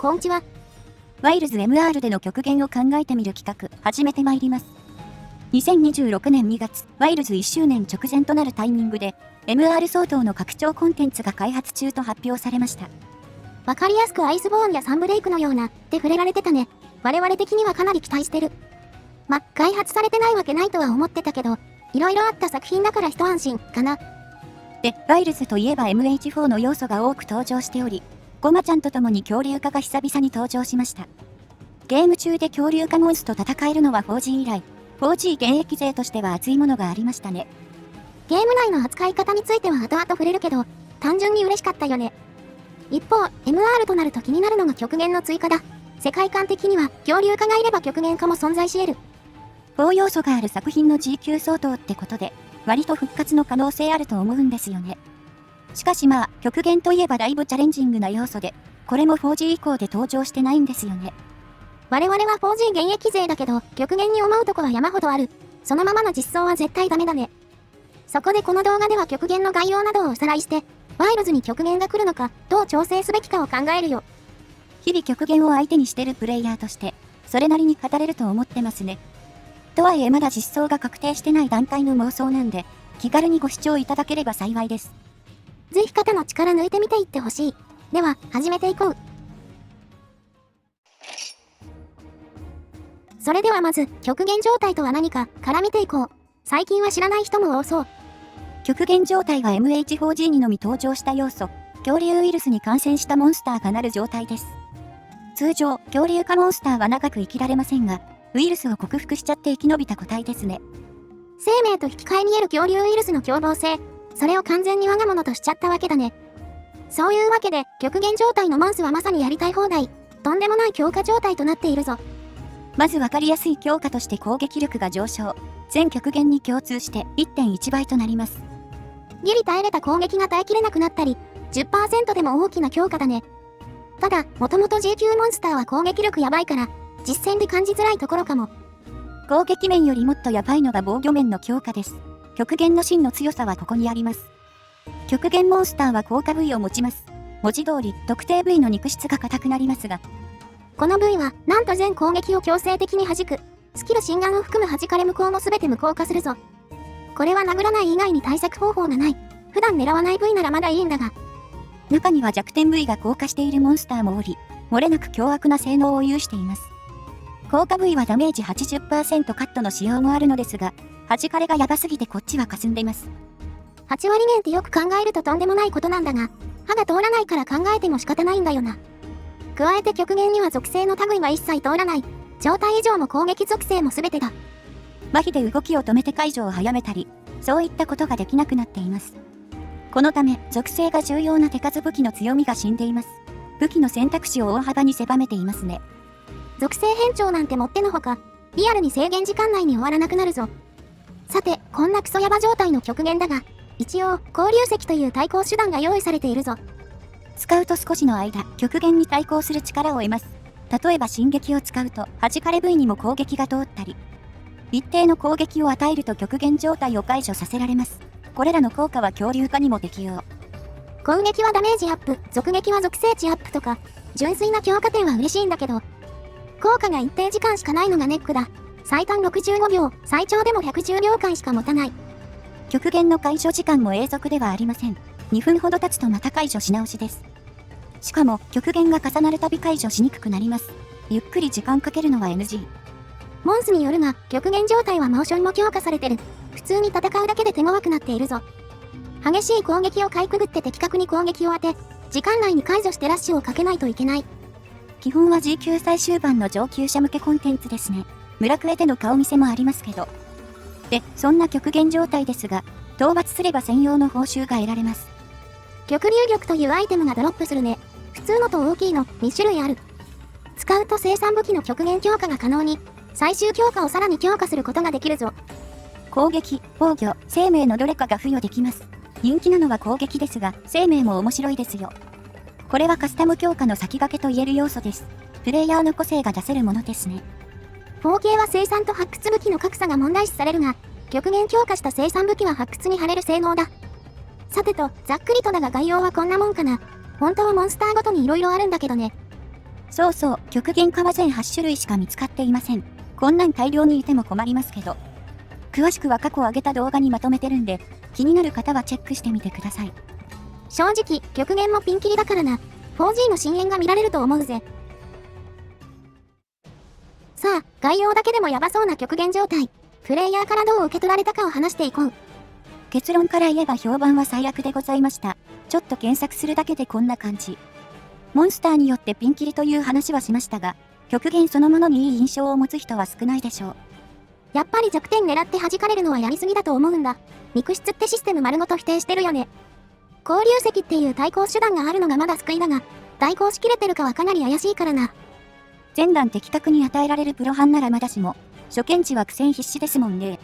こんちは。ワイルズ MR での極限を考えてみる企画、始めてまいります。2026年2月、ワイルズ1周年直前となるタイミングで、MR 相当の拡張コンテンツが開発中と発表されました。わかりやすくアイスボーンやサンブレイクのような、って触れられてたね。我々的にはかなり期待してる。開発されてないわけないとは思ってたけど、いろいろあった作品だから一安心、かな。で、ワイルズといえば MH4 の要素が多く登場しており、ゴマちゃんと共に恐竜化が久々に登場しました。ゲーム中で恐竜化モンスと戦えるのは 4G 以来、4G 現役勢としては熱いものがありましたね。ゲーム内の扱い方については後々触れるけど、単純に嬉しかったよね。一方、MR となると気になるのが極限の追加だ。世界観的には恐竜化がいれば極限化も存在し得る。4要素がある作品の G 級相当ってことで、割と復活の可能性あると思うんですよね。しかし極限といえばだいぶチャレンジングな要素で、これも 4G 以降で登場してないんですよね。我々は 4G 現役勢だけど、極限に思うとこは山ほどある。そのままの実装は絶対ダメだね。そこでこの動画では極限の概要などをおさらいして、ワイルズに極限が来るのか、どう調整すべきかを考えるよ。日々極限を相手にしてるプレイヤーとして、それなりに語れると思ってますね。とはいえまだ実装が確定してない段階の妄想なんで、気軽にご視聴いただければ幸いです。ぜひ肩の力抜いてみていってほしい。では、始めていこう。それではまず、極限状態とは何かから見ていこう。最近は知らない人も多そう。極限状態は MH4G にのみ登場した要素、恐竜ウイルスに感染したモンスターがなる状態です。通常、恐竜化モンスターは長く生きられませんが、ウイルスを克服しちゃって生き延びた個体ですね。生命と引き換えに得る恐竜ウイルスの凶暴性、それを完全に我が物としちゃったわけだね。そういうわけで、極限状態のモンスはまさにやりたい放題、とんでもない強化状態となっているぞ。まず分かりやすい強化として攻撃力が上昇。全極限に共通して 1.1 倍となります。ギリ耐えれた攻撃が耐えきれなくなったり、10% でも大きな強化だね。ただ、もともと G 級モンスターは攻撃力やばいから、実戦で感じづらいところかも。攻撃面よりもっとやばいのが防御面の強化です。極限の真の強さはここにあります。極限モンスターは効果部位を持ちます。文字通り、特定部位の肉質が硬くなりますが、この部位は、なんと全攻撃を強制的に弾く。スキル心眼を含む弾かれ無効も全て無効化するぞ。これは殴らない以外に対策方法がない。普段狙わない部位ならまだいいんだが。中には弱点部位が硬化しているモンスターもおり、漏れなく凶悪な性能を有しています。効果部位はダメージ 80% カットの仕様もあるのですが、弾かれがヤバすぎてこっちは霞んでいます。8割減ってよく考えるととんでもないことなんだが、歯が通らないから考えても仕方ないんだよな。加えて極限には属性の類は一切通らない。状態以上も攻撃属性も全てだ。麻痺で動きを止めて解除を早めたり、そういったことができなくなっています。このため、属性が重要な手数武器の強みが死んでいます。武器の選択肢を大幅に狭めていますね。属性変調なんてもってのほか、リアルに制限時間内に終わらなくなるぞ。さて、こんなクソヤバ状態の極限だが、一応、交流石という対抗手段が用意されているぞ。使うと少しの間、極限に対抗する力を得ます。例えば進撃を使うと、弾かれ部位にも攻撃が通ったり、一定の攻撃を与えると極限状態を解除させられます。これらの効果は恐竜化にも適用。攻撃はダメージアップ、属撃は属性値アップとか、純粋な強化点は嬉しいんだけど、効果が一定時間しかないのがネックだ。最短65秒、最長でも110秒間しか持たない。極限の解除時間も永続ではありません。2分ほど経つとまた解除し直しです。しかも、極限が重なるたび解除しにくくなります。ゆっくり時間かけるのは NG。モンスによるが、極限状態はモーションも強化されてる。普通に戦うだけで手強くなっているぞ。激しい攻撃をかいくぐって的確に攻撃を当て、時間内に解除してラッシュをかけないといけない。基本は G 級最終盤の上級者向けコンテンツですね。村クエでの顔見せもありますけど。で、そんな極限状態ですが、討伐すれば専用の報酬が得られます。極流玉というアイテムがドロップするね。普通のと大きいの2種類ある。使うと生産武器の極限強化が可能に、最終強化をさらに強化することができるぞ。攻撃、防御、生命のどれかが付与できます。人気なのは攻撃ですが、生命も面白いですよ。これはカスタム強化の先駆けと言える要素です。プレイヤーの個性が出せるものですね。4K は生産と発掘武器の格差が問題視されるが、極限強化した生産武器は発掘に貼れる性能だ。さてと、ざっくりとだが概要はこんなもんかな。本当はモンスターごとに色々あるんだけどね。そうそう、極限化は全8種類しか見つかっていません。こんなん大量にいても困りますけど。詳しくは過去上げた動画にまとめてるんで、気になる方はチェックしてみてください。正直、極限もピンキリだからな。4G の深淵が見られると思うぜ。さあ、概要だけでもヤバそうな極限状態。プレイヤーからどう受け取られたかを話していこう。結論から言えば評判は最悪でございました。ちょっと検索するだけでこんな感じ。モンスターによってピンキリという話はしましたが、極限そのものにいい印象を持つ人は少ないでしょう。やっぱり弱点狙って弾かれるのはやりすぎだと思うんだ。肉質ってシステム丸ごと否定してるよね。交流石っていう対抗手段があるのがまだ救いだが、代行しきれてるかはかなり怪しいからな。全弾的確に与えられるプロハンならまだしも、初見値は苦戦必至ですもんね。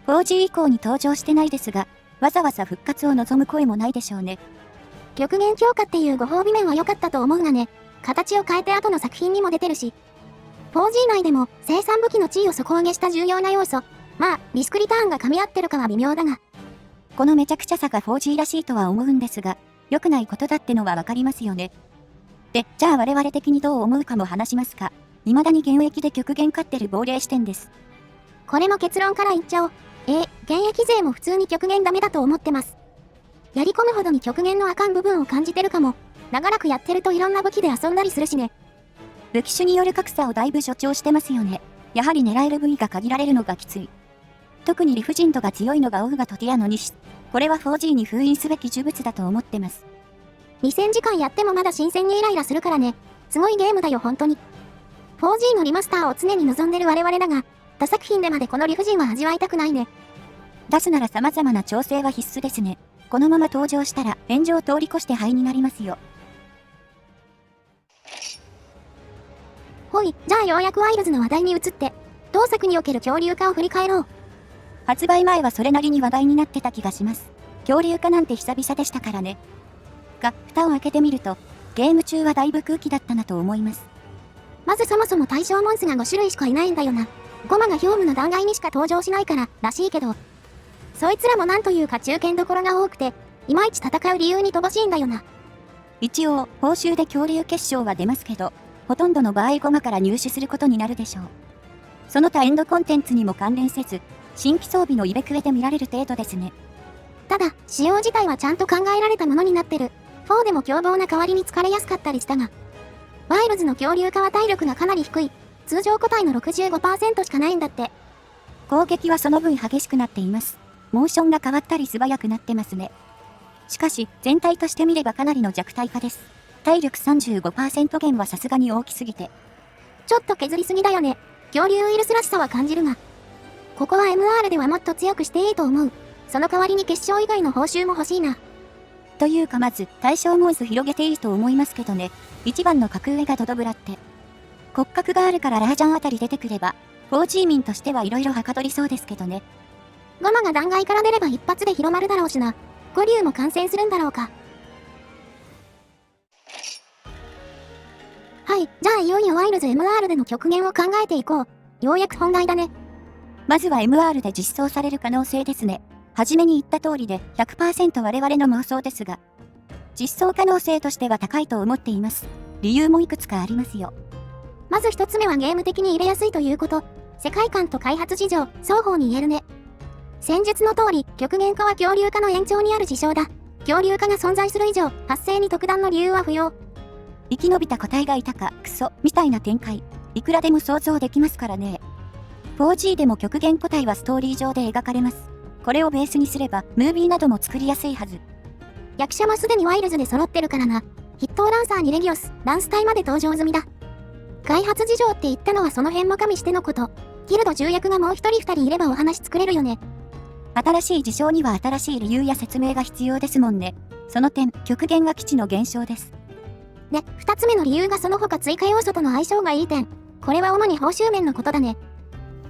4G 以降に登場してないですが、わざわざ復活を望む声もないでしょうね。極限強化っていうご褒美面は良かったと思うがね、形を変えて後の作品にも出てるし。4G 内でも生産武器の地位を底上げした重要な要素。まあ、リスクリターンが噛み合ってるかは微妙だが。このめちゃくちゃさが 4G らしいとは思うんですが、良くないことだってのはわかりますよね。で、じゃあ我々的にどう思うかも話しますか。未だに現役で極限勝ってる亡霊視点です。これも結論から言っちゃおう。現役勢も普通に極限ダメだと思ってます。やり込むほどに極限のあかん部分を感じてるかも。長らくやってるといろんな武器で遊んだりするしね。武器種による格差をだいぶ助長してますよね。やはり狙える部位が限られるのがきつい。特に理不尽度が強いのがオフガとティアの2種。これは 4G に封印すべき呪物だと思ってます。2000時間やってもまだ新鮮にイライラするからね。すごいゲームだよ本当に。4G のリマスターを常に望んでる我々だが、他作品でまでこの理不尽は味わいたくないね。出すなら様々な調整は必須ですね。このまま登場したら炎上通り越して灰になりますよ。ほい、じゃあようやくワイルズの話題に移って、同作における恐竜化を振り返ろう。発売前はそれなりに話題になってた気がします。恐竜化なんて久々でしたからね。が、蓋を開けてみると、ゲーム中はだいぶ空気だったなと思います。まずそもそも対象モンスが5種類しかいないんだよな。ゴマがヒョウムの断崖にしか登場しないかららしいけど、そいつらもなんというか中堅どころが多くて、いまいち戦う理由に乏しいんだよな。一応、報酬で恐竜結晶は出ますけど、ほとんどの場合ゴマから入手することになるでしょう。その他エンドコンテンツにも関連せず、新規装備のイベクエで見られる程度ですね。ただ、仕様自体はちゃんと考えられたものになってる。4でも凶暴な代わりに疲れやすかったりしたが、ワイルズの恐竜化は体力がかなり低い。通常個体の 65% しかないんだって。攻撃はその分激しくなっています。モーションが変わったり素早くなってますね。しかし、全体として見ればかなりの弱体化です。体力 35% 減はさすがに大きすぎて。ちょっと削りすぎだよね。恐竜ウイルスらしさは感じるが。ここは MR ではもっと強くしていいと思う。その代わりに結晶以外の報酬も欲しいな。というかまず、対象モンス広げていいと思いますけどね。一番の格上がドドブラって。骨格があるからラージャンあたり出てくれば、4G 民としてはいろいろはかどりそうですけどね。ゴマが断崖から出れば一発で広まるだろうしな。五竜も感染するんだろうか。はい、じゃあいよいよワイルズ MR での極限を考えていこう。ようやく本題だね。まずは MR で実装される可能性ですね。はじめに言った通りで 100% 我々の妄想ですが、実装可能性としては高いと思っています。理由もいくつかありますよ。まず一つ目はゲーム的に入れやすいということ。世界観と開発事情、双方に言えるね。戦術の通り、極限化は恐竜化の延長にある事象だ。恐竜化が存在する以上、発生に特段の理由は不要。生き延びた個体がいたか、クソ、みたいな展開。いくらでも想像できますからね。4G でも極限個体はストーリー上で描かれます。これをベースにすれば、ムービーなども作りやすいはず。役者もすでにワイルズで揃ってるからな。筆頭ランサーにレギオス、ランス隊まで登場済みだ。開発事情って言ったのはその辺も加味してのこと。ギルド重役がもう一人二人いればお話作れるよね。新しい事象には新しい理由や説明が必要ですもんね。その点、極限は基地の減少です。で、二つ目の理由がその他追加要素との相性がいい点。これは主に報酬面のことだね。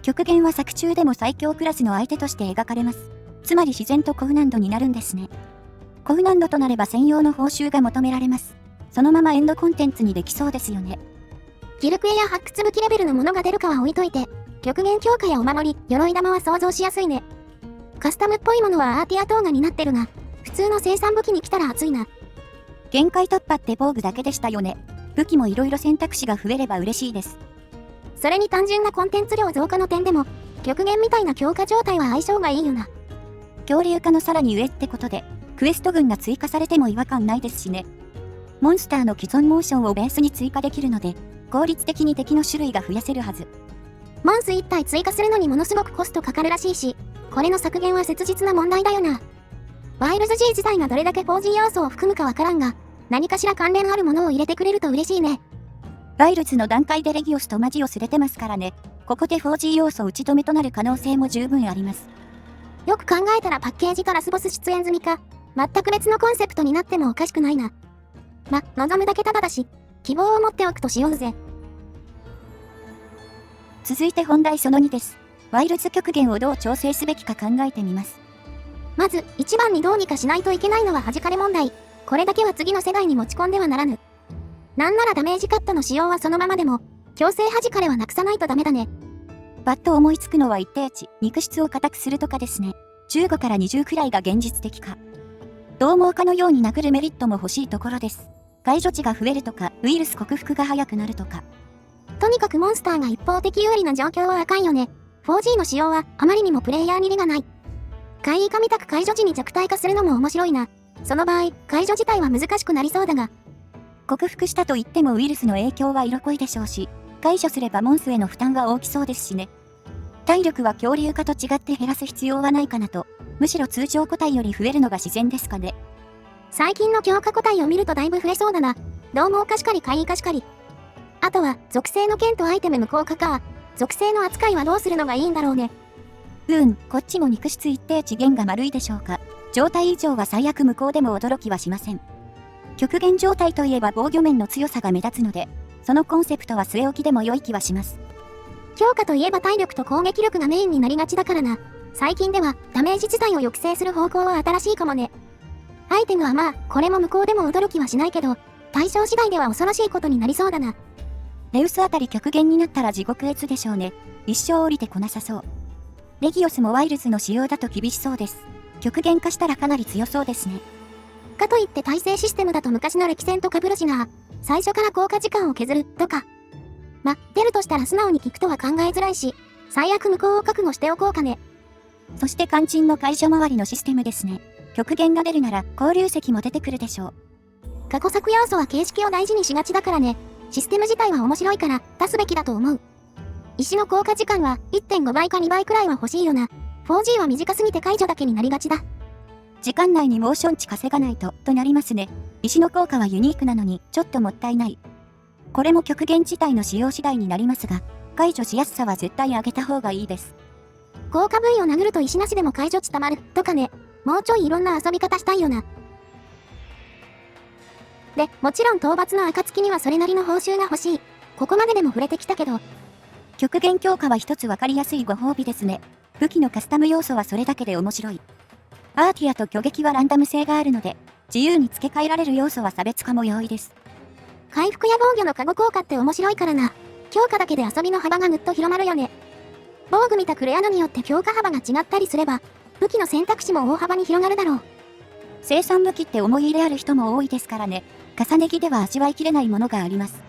極限は作中でも最強クラスの相手として描かれます。つまり自然と高難度になるんですね。高難度となれば専用の報酬が求められます。そのままエンドコンテンツにできそうですよね。ギルクエや発掘武器レベルのものが出るかは置いといて、極限強化やお守り、鎧玉は想像しやすいね。カスタムっぽいものはアーティア等が担ってるが、普通の生産武器に来たら熱いな。限界突破って防具だけでしたよね。武器も色々選択肢が増えれば嬉しいです。それに単純なコンテンツ量増加の点でも、極限みたいな強化状態は相性がいいよな。恐竜化のさらに上ってことで、クエスト群が追加されても違和感ないですしね。モンスターの既存モーションをベースに追加できるので、効率的に敵の種類が増やせるはず。モンス1体追加するのにものすごくコストかかるらしいし、これの削減は切実な問題だよな。ワイルズ G 自体がどれだけ 4G 要素を含むかわからんが、何かしら関連あるものを入れてくれると嬉しいね。ワイルズの段階でレギオスとマジをすれてますからね。ここで 4G 要素打ち止めとなる可能性も十分あります。よく考えたらパッケージとラスボス出演済みか、全く別のコンセプトになってもおかしくないな。望むだけただだし、希望を持っておくとしようぜ。続いて本題その2です。ワイルズ極限をどう調整すべきか考えてみます。まず、一番にどうにかしないといけないのは弾かれ問題。これだけは次の世代に持ち込んではならぬ。なんならダメージカットの使用はそのままでも、強制弾かれはなくさないとダメだね。パッと思いつくのは一定値、肉質を硬くするとかですね。15から20くらいが現実的か。獰猛化のように殴るメリットも欲しいところです。解除値が増えるとか、ウイルス克服が早くなるとか。とにかくモンスターが一方的有利な状況はあかんよね。4G の使用はあまりにもプレイヤーに利がない。怪異化みたく解除時に弱体化するのも面白いな。その場合、解除自体は難しくなりそうだが。克服したといってもウイルスの影響は色濃いでしょうし、解除すればモンスへの負担は大きそうですしね。体力は恐竜化と違って減らす必要はないかなと。むしろ通常個体より増えるのが自然ですかね。最近の強化個体を見るとだいぶ増えそうだな。獰猛化しかり怪異化しかり。あとは、属性の剣とアイテム無効化か。属性の扱いはどうするのがいいんだろうね。こっちも肉質一定値限が丸いでしょうか。状態以上は最悪無効でも驚きはしません。極限状態といえば防御面の強さが目立つので、そのコンセプトは据え置きでも良い気はします。強化といえば体力と攻撃力がメインになりがちだからな。最近ではダメージ自体を抑制する方向は新しいかもね。アイテムはまあ、これも無効でも驚きはしないけど、対象次第では恐ろしいことになりそうだな。レウスあたり極限になったら地獄絵図でしょうね。一生降りてこなさそう。レギオスもワイルズの仕様だと厳しそうです。極限化したらかなり強そうですね。かといって耐性システムだと昔の歴戦と被るしな。最初から効果時間を削るとか。出るとしたら素直に聞くとは考えづらいし、最悪無効を覚悟しておこうかね。そして肝心の解除周りのシステムですね。極限が出るなら交流石も出てくるでしょう。過去作要素は形式を大事にしがちだからね。システム自体は面白いから出すべきだと思う。石の効果時間は 1.5 倍か2倍くらいは欲しいよな。4G は短すぎて解除だけになりがちだ。時間内にモーション値稼がないとなりますね。石の効果はユニークなのにちょっともったいない。これも極限自体の使用次第になりますが、解除しやすさは絶対上げた方がいいです。効果部位を殴ると石なしでも解除値たまるとかね。もうちょいいろんな遊び方したいよな。で、もちろん討伐の暁にはそれなりの報酬が欲しい。ここまででも触れてきたけど。極限強化は一つわかりやすいご褒美ですね。武器のカスタム要素はそれだけで面白い。アーティアと巨撃はランダム性があるので、自由に付け替えられる要素は差別化も容易です。回復や防御の加護効果って面白いからな。強化だけで遊びの幅がぐっと広まるよね。防具見たクレアノによって強化幅が違ったりすれば、武器の選択肢も大幅に広がるだろう。生産武器って思い入れある人も多いですからね。重ね着では味わいきれないものがあります。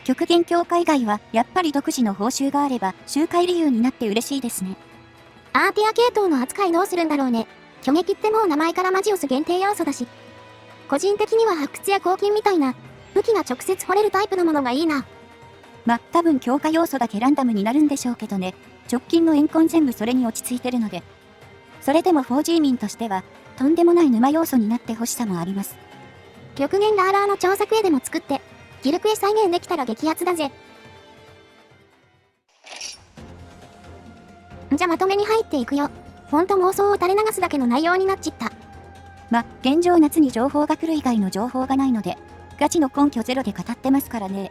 極限強化以外は、やっぱり独自の報酬があれば、周回理由になって嬉しいですね。アーティア系統の扱いどうするんだろうね。巨撃ってもう名前からマジオス限定要素だし。個人的には発掘や抗菌みたいな、武器が直接掘れるタイプのものがいいな。多分強化要素だけランダムになるんでしょうけどね。直近のエンコン全部それに落ち着いてるので。それでも 4G 民としては、とんでもない沼要素になってほしさもあります。極限ラーラーの調作絵でも作って、ギルクエ再現できたら激アツだぜ。じゃまとめに入っていくよ。ほんと妄想を垂れ流すだけの内容になっちった。現状夏に情報が来る以外の情報がないので、ガチの根拠ゼロで語ってますからね。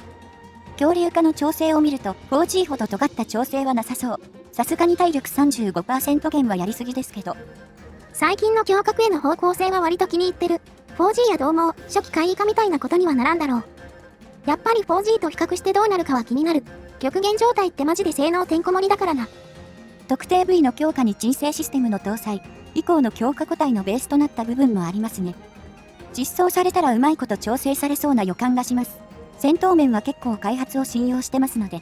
恐竜化の調整を見ると 4G ほど尖った調整はなさそう。さすがに体力 35% 減はやりすぎですけど。最近の強化への方向性は割と気に入ってる。4G や獰猛、初期怪異化みたいなことにはならんだろう。やっぱり 4G と比較してどうなるかは気になる。極限状態ってマジで性能てんこ盛りだからな。特定部位の強化に鎮静システムの搭載、以降の強化個体のベースとなった部分もありますね。実装されたらうまいこと調整されそうな予感がします。戦闘面は結構開発を信用してますので。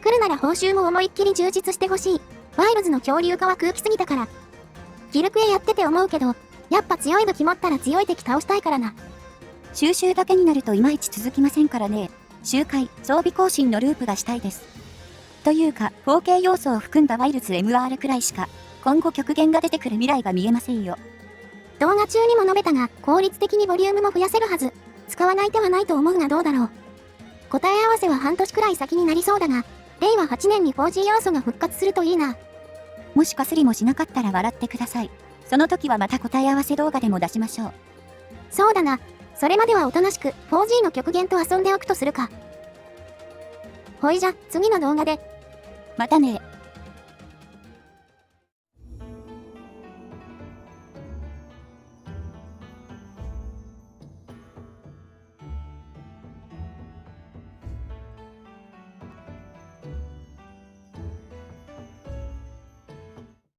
来るなら報酬も思いっきり充実してほしい。ワイルズの恐竜化は空気すぎたから。ギルクエやってて思うけど、やっぱ強い武器持ったら強い敵倒したいからな。収集だけになるといまいち続きませんからね。周回、装備更新のループがしたいです。というか、4K 要素を含んだワイルズ MR くらいしか、今後極限が出てくる未来が見えませんよ。動画中にも述べたが、効率的にボリュームも増やせるはず。使わない手はないと思うがどうだろう。答え合わせは半年くらい先になりそうだが、令和8年に 4G 要素が復活するといいな。もしかすりもしなかったら笑ってください。その時はまた答え合わせ動画でも出しましょう。そうだな。それまではおとなしく 4G の極限と遊んでおくとするか。ほいじゃ、次の動画で。またね。